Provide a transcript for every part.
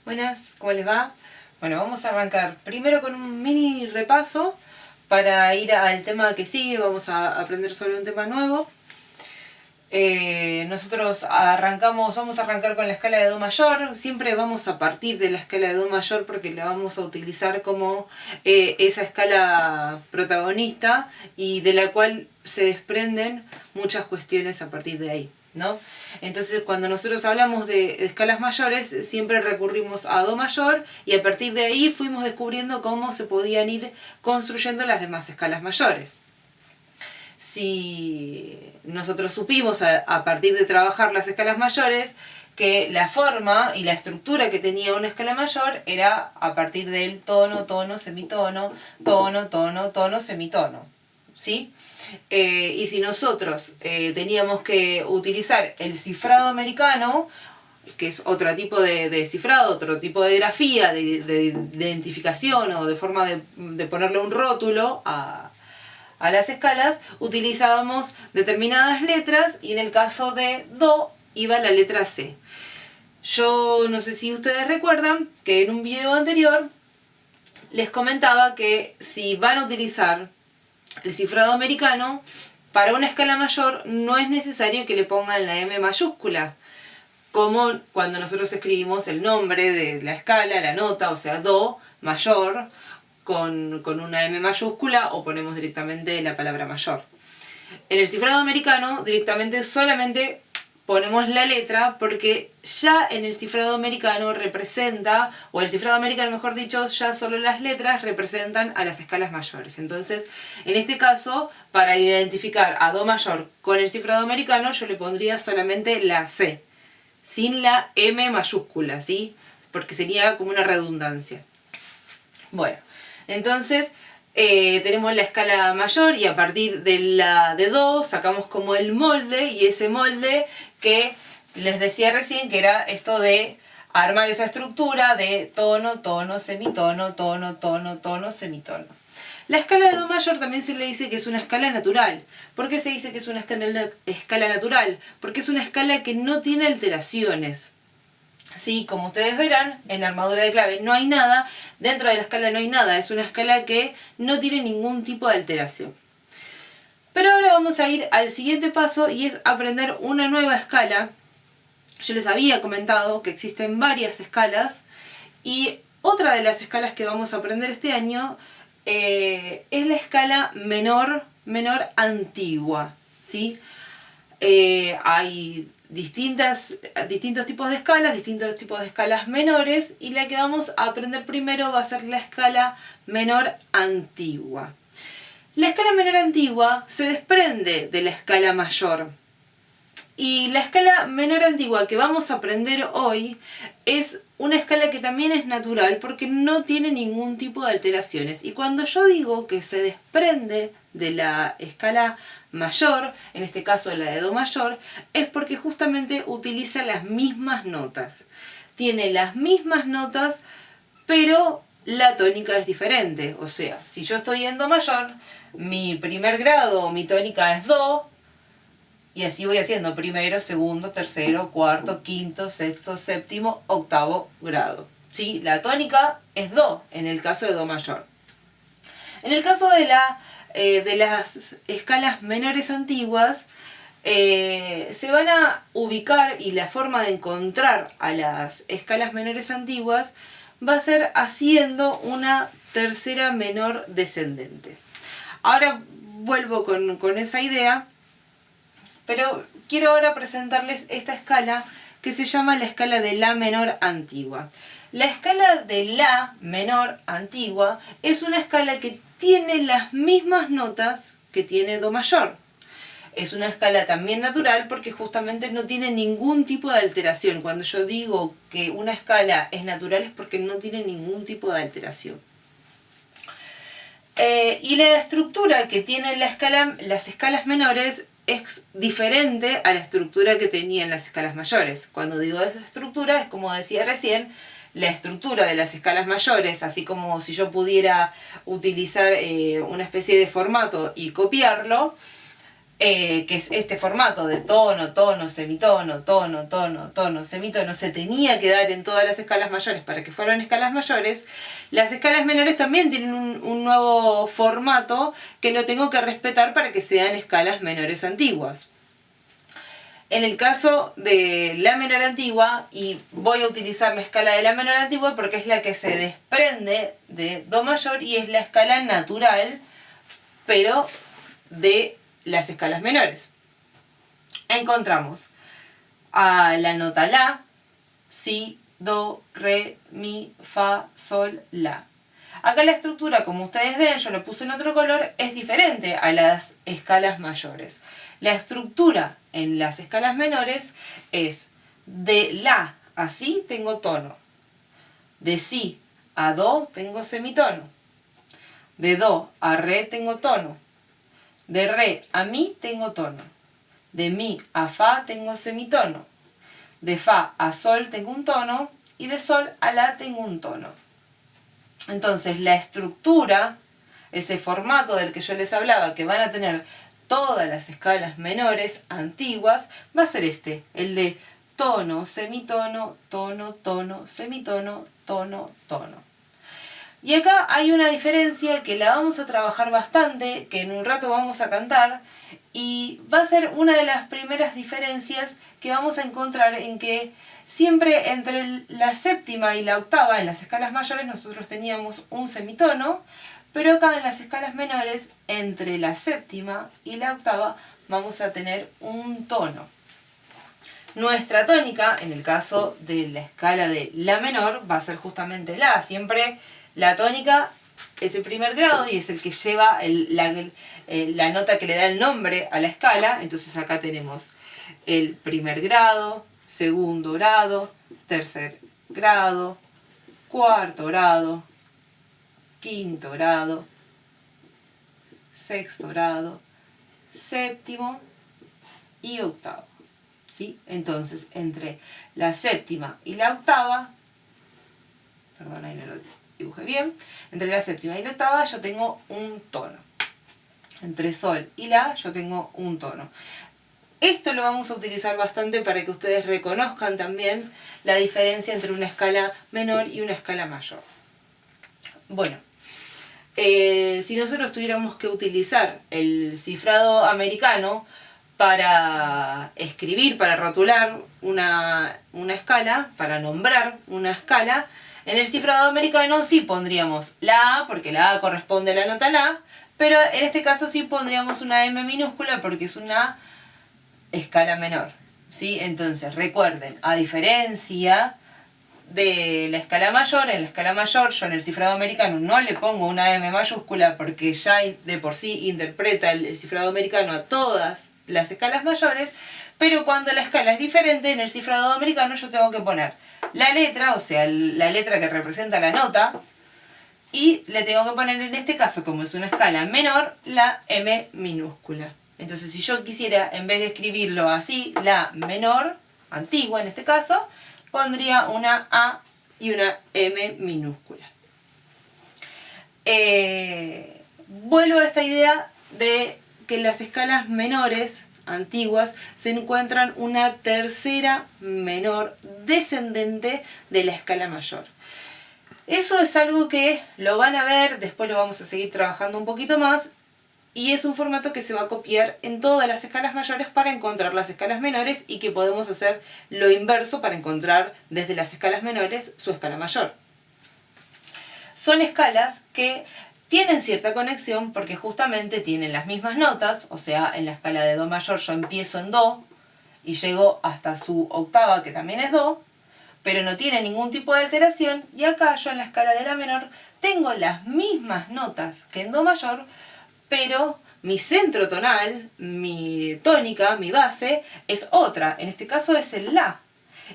Buenas, ¿cómo les va? Bueno, vamos a arrancar primero con un mini repaso para ir al tema que sigue. Vamos a aprender sobre un tema nuevo. Nosotros vamos a arrancar con la escala de Do mayor. Siempre vamos a partir de la escala de Do mayor porque la vamos a utilizar como esa escala protagonista y de la cual se desprenden muchas cuestiones a partir de ahí, ¿no? Entonces, cuando nosotros hablamos de escalas mayores, siempre recurrimos a Do mayor y a partir de ahí fuimos descubriendo cómo se podían ir construyendo las demás escalas mayores. Si nosotros supimos a partir de trabajar las escalas mayores que la forma y la estructura que tenía una escala mayor era a partir del tono, tono, semitono, tono, tono, tono, semitono, ¿sí? Y si nosotros teníamos que utilizar el cifrado americano, que es otro tipo de cifrado, otro tipo de grafía, de identificación o de forma de ponerle un rótulo a las escalas, utilizábamos determinadas letras y en el caso de Do iba la letra C. Yo no sé si ustedes recuerdan que en un video anterior les comentaba que si van a utilizar el cifrado americano, para una escala mayor no es necesario que le pongan la M mayúscula, como cuando nosotros escribimos el nombre de la escala, la nota, o sea, Do mayor, con una M mayúscula o ponemos directamente la palabra mayor. En el cifrado americano directamente solamente ponemos la letra porque ya en el cifrado americano representa, o el cifrado americano mejor dicho, ya solo las letras representan a las escalas mayores. Entonces, en este caso, para identificar a Do mayor con el cifrado americano, yo le pondría solamente la C, sin la M mayúscula, ¿sí? Porque sería como una redundancia. Bueno, entonces tenemos la escala mayor y a partir de Do sacamos como el molde, y ese molde que les decía recién que era esto de armar esa estructura de tono, tono, semitono, tono, tono, tono, semitono. La escala de Do mayor también se le dice que es una escala natural. ¿Por qué se dice que es una escala natural? Porque es una escala que no tiene alteraciones. Sí, como ustedes verán, en la armadura de clave no hay nada, dentro de la escala no hay nada, es una escala que no tiene ningún tipo de alteración. Pero ahora vamos a ir al siguiente paso y es aprender una nueva escala. Yo les había comentado que existen varias escalas y otra de las escalas que vamos a aprender este año es la escala menor antigua, ¿sí? Hay distintos tipos de escalas menores, y la que vamos a aprender primero va a ser la escala menor antigua. La escala menor antigua se desprende de la escala mayor. Y la escala menor antigua que vamos a aprender hoy es una escala que también es natural porque no tiene ningún tipo de alteraciones. Y cuando yo digo que se desprende de la escala mayor, en este caso la de Do mayor, es porque justamente utiliza las mismas notas. Tiene las mismas notas, pero la tónica es diferente. O sea, si yo estoy en Do mayor, mi primer grado o mi tónica es Do, y así voy haciendo primero, segundo, tercero, cuarto, quinto, sexto, séptimo, octavo grado. ¿Sí? La tónica es Do en el caso de Do mayor. En el caso de las escalas menores antiguas, se van a ubicar, y la forma de encontrar a las escalas menores antiguas va a ser haciendo una tercera menor descendente. Ahora vuelvo con esa idea, pero quiero ahora presentarles esta escala que se llama la escala de La menor antigua. La escala de La menor antigua es una escala que tiene las mismas notas que tiene Do mayor. Es una escala también natural porque justamente no tiene ningún tipo de alteración. Cuando yo digo que una escala es natural es porque no tiene ningún tipo de alteración. Y la estructura que tienen las escalas menores es diferente a la estructura que tenían las escalas mayores. Cuando digo esa estructura, es como decía recién, la estructura de las escalas mayores, así como si yo pudiera utilizar una especie de formato y copiarlo, que es este formato de tono, tono, semitono, tono, tono, tono, semitono, se tenía que dar en todas las escalas mayores para que fueran escalas mayores, las escalas menores también tienen un nuevo formato que lo tengo que respetar para que sean escalas menores antiguas. En el caso de la menor antigua, y voy a utilizar la escala de la menor antigua porque es la que se desprende de do mayor y es la escala natural, pero de las escalas menores. Encontramos a la nota la, si, do, re, mi, fa, sol, la. Acá la estructura, como ustedes ven, yo lo puse en otro color, es diferente a las escalas mayores. La estructura en las escalas menores es de la a si tengo tono, de si a do tengo semitono, de do a re tengo tono, de re a mi tengo tono, de mi a fa tengo semitono, de fa a sol tengo un tono y de sol a la tengo un tono. Entonces la estructura, ese formato del que yo les hablaba, que van a tener todas las escalas menores antiguas, va a ser este, el de tono, semitono, tono, tono, semitono, tono, tono. Y acá hay una diferencia que la vamos a trabajar bastante, que en un rato vamos a cantar, y va a ser una de las primeras diferencias que vamos a encontrar en que siempre entre la séptima y la octava, en las escalas mayores, nosotros teníamos un semitono, pero acá en las escalas menores, entre la séptima y la octava, vamos a tener un tono. Nuestra tónica, en el caso de la escala de la menor, va a ser justamente la. Siempre la tónica es el primer grado y es el que lleva la nota que le da el nombre a la escala. Entonces acá tenemos el primer grado, segundo grado, tercer grado, cuarto grado, quinto grado, sexto grado, séptimo y octavo. ¿Sí? Entonces, entre la séptima y la octava, perdón, ahí no lo dibujé bien, entre la séptima y la octava yo tengo un tono. Entre sol y la yo tengo un tono. Esto lo vamos a utilizar bastante para que ustedes reconozcan también la diferencia entre una escala menor y una escala mayor. Bueno, si nosotros tuviéramos que utilizar el cifrado americano para escribir, para rotular una escala, para nombrar una escala, en el cifrado americano sí pondríamos la A, porque la A corresponde a la nota la, pero en este caso sí pondríamos una M minúscula porque es una escala menor, ¿sí? Entonces recuerden, a diferencia de la escala mayor, en la escala mayor yo en el cifrado americano no le pongo una M mayúscula porque ya de por sí interpreta el cifrado americano a todas las escalas mayores, pero cuando la escala es diferente, en el cifrado americano yo tengo que poner la letra, o sea, la letra que representa la nota, y le tengo que poner en este caso, como es una escala menor, la M minúscula. Entonces si yo quisiera, en vez de escribirlo así, la menor, antigua en este caso, pondría una A y una M minúscula. Vuelvo a esta idea de que en las escalas menores antiguas se encuentran una tercera menor descendente de la escala mayor. Eso es algo que lo van a ver, después lo vamos a seguir trabajando un poquito más, y es un formato que se va a copiar en todas las escalas mayores para encontrar las escalas menores y que podemos hacer lo inverso para encontrar desde las escalas menores su escala mayor. Son escalas que tienen cierta conexión porque justamente tienen las mismas notas, o sea, en la escala de do mayor yo empiezo en do y llego hasta su octava que también es do, pero no tiene ningún tipo de alteración, y acá yo en la escala de la menor tengo las mismas notas que en do mayor, pero mi centro tonal, mi tónica, mi base, es otra. En este caso es el la.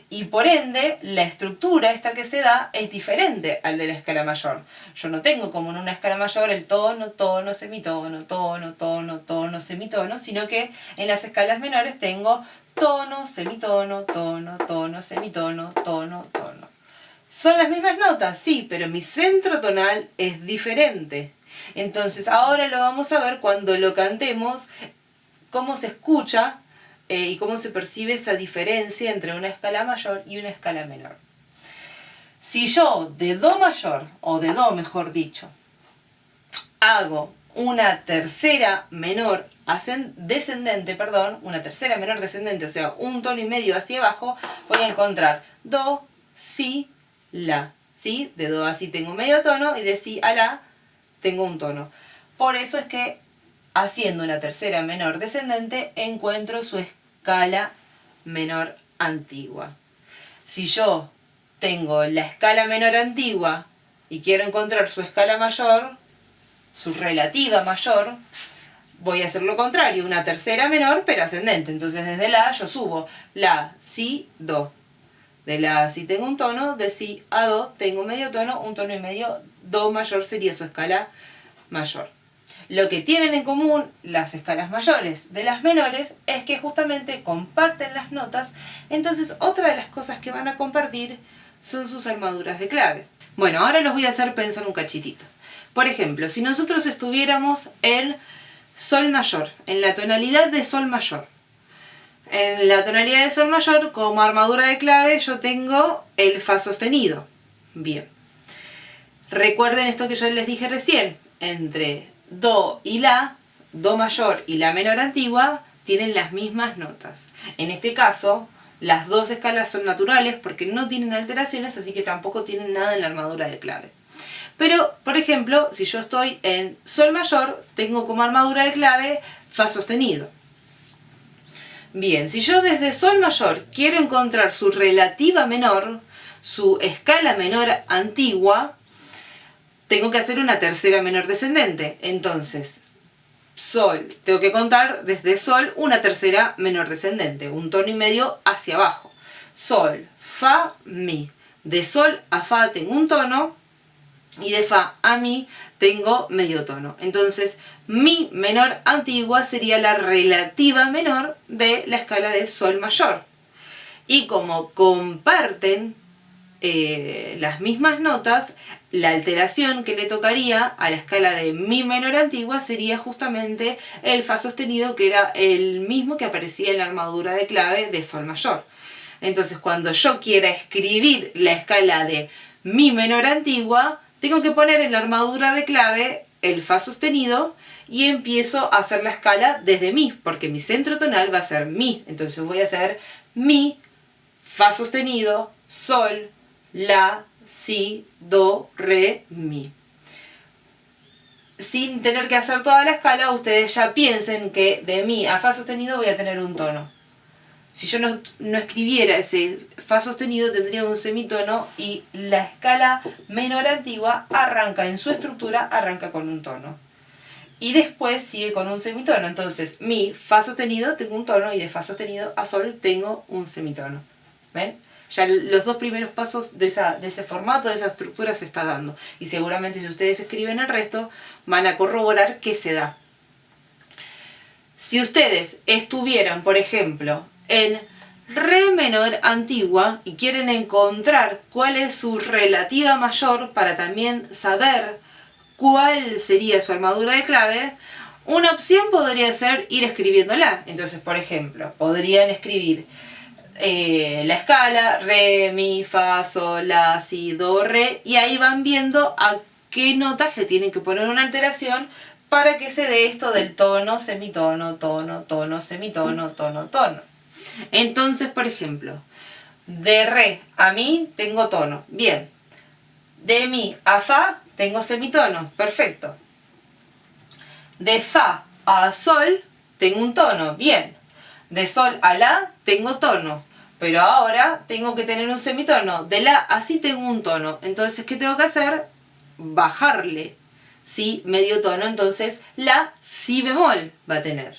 Y por ende, la estructura esta que se da es diferente al de la escala mayor. Yo no tengo como en una escala mayor el tono, tono, semitono, tono, tono, tono, semitono, sino que en las escalas menores tengo tono, semitono, tono, tono, semitono, tono, tono. ¿Son las mismas notas? Sí, pero mi centro tonal es diferente. Entonces ahora lo vamos a ver cuando lo cantemos cómo se escucha y cómo se percibe esa diferencia entre una escala mayor y una escala menor. Si yo de Do mayor, o de Do mejor dicho, hago una tercera menor descendente, una tercera menor descendente, o sea, un tono y medio hacia abajo, voy a encontrar Do, Si, La. ¿Sí? De Do a Si tengo medio tono y de Si a La tengo un tono. Por eso es que haciendo una tercera menor descendente encuentro su escala menor antigua. Si yo tengo la escala menor antigua y quiero encontrar su escala mayor, su relativa mayor, voy a hacer lo contrario, una tercera menor pero ascendente. Entonces desde La yo subo La, Si, Do. De La a Si tengo un tono, de Si a Do tengo medio tono, un tono y medio, Do mayor sería su escala mayor. Lo que tienen en común las escalas mayores de las menores es que justamente comparten las notas, entonces otra de las cosas que van a compartir son sus armaduras de clave. Bueno, ahora los voy a hacer pensar un cachitito. Por ejemplo, si nosotros estuviéramos en Sol mayor, en la tonalidad de Sol mayor. En la tonalidad de Sol mayor, como armadura de clave, yo tengo el Fa sostenido. Bien. Recuerden esto que yo les dije recién. Entre Do y La, Do mayor y La menor antigua, tienen las mismas notas. En este caso, las dos escalas son naturales porque no tienen alteraciones, así que tampoco tienen nada en la armadura de clave. Pero, por ejemplo, si yo estoy en Sol mayor, tengo como armadura de clave Fa sostenido. Bien, si yo desde Sol mayor quiero encontrar su relativa menor, su escala menor antigua, tengo que hacer una tercera menor descendente. Entonces, Sol, tengo que contar desde Sol una tercera menor descendente, un tono y medio hacia abajo. Sol, Fa, Mi. De Sol a Fa tengo un tono y de Fa a Mi tengo medio tono. Entonces, Mi menor antigua sería la relativa menor de la escala de Sol mayor. Y como comparten las mismas notas, la alteración que le tocaría a la escala de Mi menor antigua sería justamente el Fa sostenido, que era el mismo que aparecía en la armadura de clave de Sol mayor. Entonces, cuando yo quiera escribir la escala de Mi menor antigua, tengo que poner en la armadura de clave el Fa sostenido y empiezo a hacer la escala desde Mi, porque mi centro tonal va a ser Mi. Entonces voy a hacer Mi, Fa sostenido, Sol, La, Si, Do, Re, Mi. Sin tener que hacer toda la escala, ustedes ya piensen que de Mi a Fa sostenido voy a tener un tono. Si yo no escribiera ese Fa sostenido, tendría un semitono y la escala menor antigua arranca en su estructura, arranca con un tono. Y después sigue con un semitono. Entonces, Mi, Fa sostenido, tengo un tono y de Fa sostenido a Sol tengo un semitono. ¿Ven? Ya los dos primeros pasos de ese formato, de esa estructura se está dando. Y seguramente si ustedes escriben el resto, van a corroborar que se da. Si ustedes estuvieran, por ejemplo, en Re menor antigua y quieren encontrar cuál es su relativa mayor para también saber cuál sería su armadura de clave, una opción podría ser ir escribiéndola. Entonces, por ejemplo, podrían escribir la escala Re, Mi, Fa, Sol, La, Si, Do, Re, y ahí van viendo a qué notas le tienen que poner una alteración para que se dé esto del tono, semitono, tono, tono, semitono, tono, tono. Entonces, por ejemplo, de Re a Mi tengo tono, bien. De Mi a Fa tengo semitono, perfecto. De Fa a Sol tengo un tono, bien. De Sol a La tengo tono, pero ahora tengo que tener un semitono. De La a Si tengo un tono, entonces ¿qué tengo que hacer? Bajarle, ¿sí? Medio tono, entonces La, Si bemol va a tener.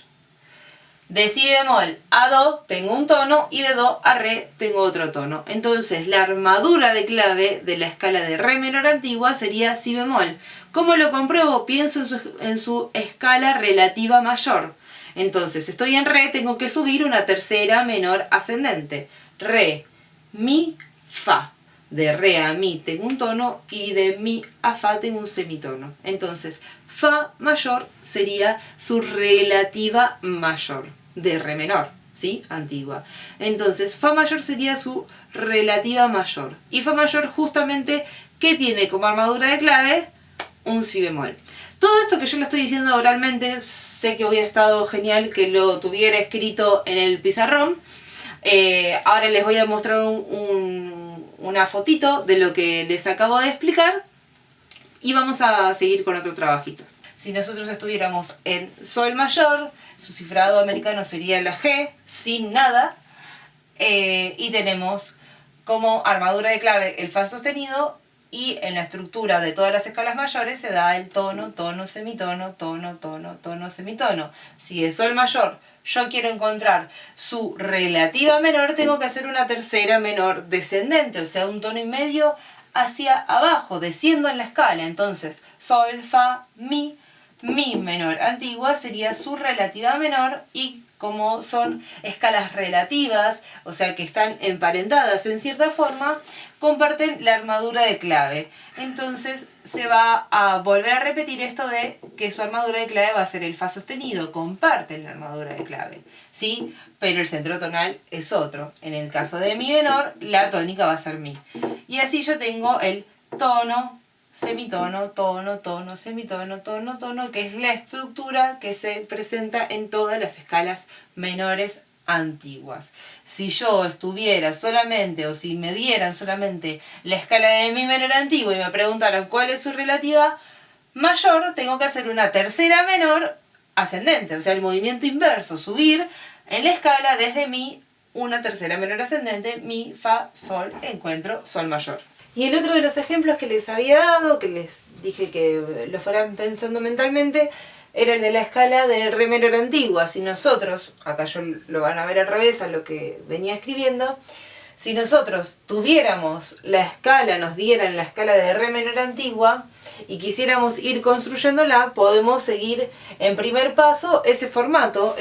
De Si bemol a Do tengo un tono y de Do a Re tengo otro tono. Entonces la armadura de clave de la escala de Re menor antigua sería Si bemol. ¿Cómo lo compruebo? Pienso en su escala relativa mayor. Entonces estoy en Re, tengo que subir una tercera menor ascendente. Re, Mi, Fa. de re a mi tengo un tono y de mi a fa tengo un semitono. Entonces, fa mayor sería su relativa mayor de re menor, ¿sí? Antigua. Entonces, fa mayor sería su relativa mayor. Y fa mayor justamente, ¿qué tiene como armadura de clave? Un si bemol. Todo esto que yo lo estoy diciendo oralmente, sé que hubiera estado genial que lo tuviera escrito en el pizarrón. Ahora les voy a mostrar una fotito de lo que les acabo de explicar y vamos a seguir con otro trabajito. Si nosotros estuviéramos en sol mayor, su cifrado americano sería la G, sin nada, y tenemos como armadura de clave el fa sostenido, y en la estructura de todas las escalas mayores se da el tono, tono, semitono, tono, tono, tono, semitono. Si es sol mayor yo quiero encontrar su relativa menor, tengo que hacer una tercera menor descendente, o sea, un tono y medio hacia abajo, desciendo en la escala. Entonces, sol, fa, mi menor antigua sería su relativa menor, y como son escalas relativas, o sea que están emparentadas en cierta forma, comparten la armadura de clave. Entonces se va a volver a repetir esto de que su armadura de clave va a ser el fa sostenido, comparten la armadura de clave, ¿sí? Pero el centro tonal es otro. En el caso de mi menor, la tónica va a ser mi. Y así yo tengo el tono, semitono, tono, tono, semitono, tono, tono, que es la estructura que se presenta en todas las escalas menores antiguas. Si yo estuviera solamente, o si me dieran solamente la escala de mi menor antiguo y me preguntaran cuál es su relativa mayor, tengo que hacer una tercera menor ascendente, o sea, el movimiento inverso, subir en la escala desde mi, una tercera menor ascendente, mi, fa, sol, encuentro sol mayor. Y el otro de los ejemplos que les había dado, que les dije que lo fueran pensando mentalmente, era el de la escala de re menor antigua. Si nosotros, acá yo lo van a ver al revés a lo que venía escribiendo, si nosotros tuviéramos la escala, nos dieran la escala de re menor antigua y quisiéramos ir construyéndola, podemos seguir en primer paso ese formato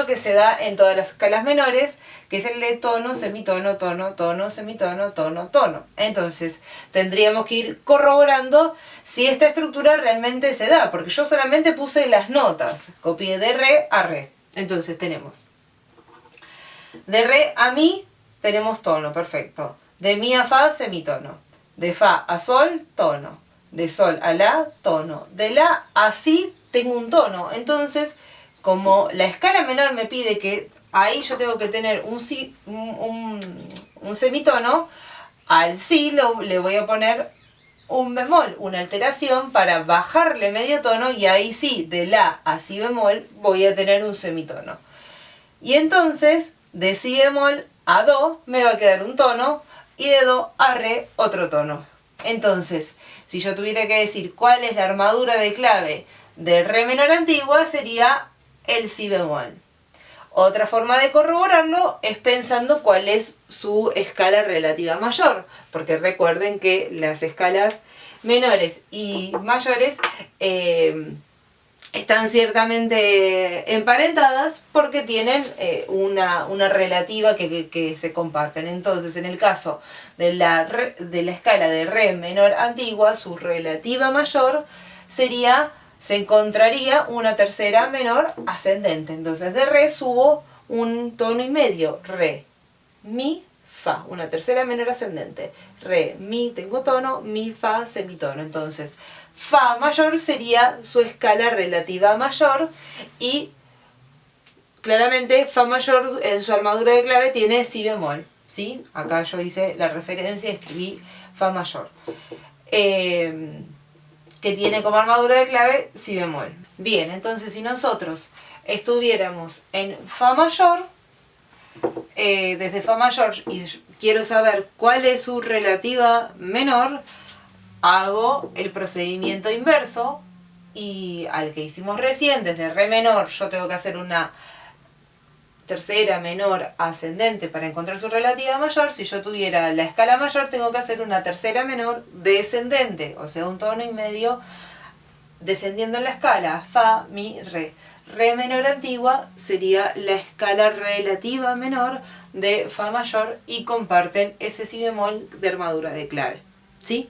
que se da en todas las escalas menores, que es el de tono, semitono, tono, tono, semitono, tono, tono. Entonces tendríamos que ir corroborando si esta estructura realmente se da, porque yo solamente puse las notas, copié de re a re. Entonces tenemos de re a mi, tenemos tono, perfecto. De mi a fa, semitono. De fa a sol, tono. De sol a la, tono. De la a si, tengo un tono. Entonces, como la escala menor me pide que ahí yo tengo que tener un semitono, al si le voy a poner un bemol, una alteración para bajarle medio tono, y ahí sí, de la a si bemol voy a tener un semitono. Y entonces, de si bemol a do me va a quedar un tono, y de do a re otro tono. Entonces, si yo tuviera que decir cuál es la armadura de clave de re menor antigua, sería el si bemol. Otra forma de corroborarlo es pensando cuál es su escala relativa mayor, porque recuerden que las escalas menores y mayores están ciertamente emparentadas porque tienen una relativa que se comparten. Entonces, en el caso de la escala de re menor antigua, su relativa mayor se encontraría una tercera menor ascendente. Entonces, de re subo un tono y medio, re, mi, fa, una tercera menor ascendente. Re, mi, tengo tono, mi, fa, semitono. Entonces, fa mayor sería su escala relativa mayor, y claramente fa mayor en su armadura de clave tiene si bemol, ¿sí? Acá yo hice la referencia, escribí fa mayor, que tiene como armadura de clave si bemol. Bien, entonces si nosotros estuviéramos en fa mayor, desde fa mayor, y quiero saber cuál es su relativa menor, hago el procedimiento inverso, y al que hicimos recién, desde re menor, yo tengo que hacer una tercera menor ascendente para encontrar su relativa mayor. Si yo tuviera la escala mayor, tengo que hacer una tercera menor descendente, o sea, un tono y medio descendiendo en la escala, fa, mi, re. Re menor antigua sería la escala relativa menor de fa mayor y comparten ese si bemol de armadura de clave. ¿Sí?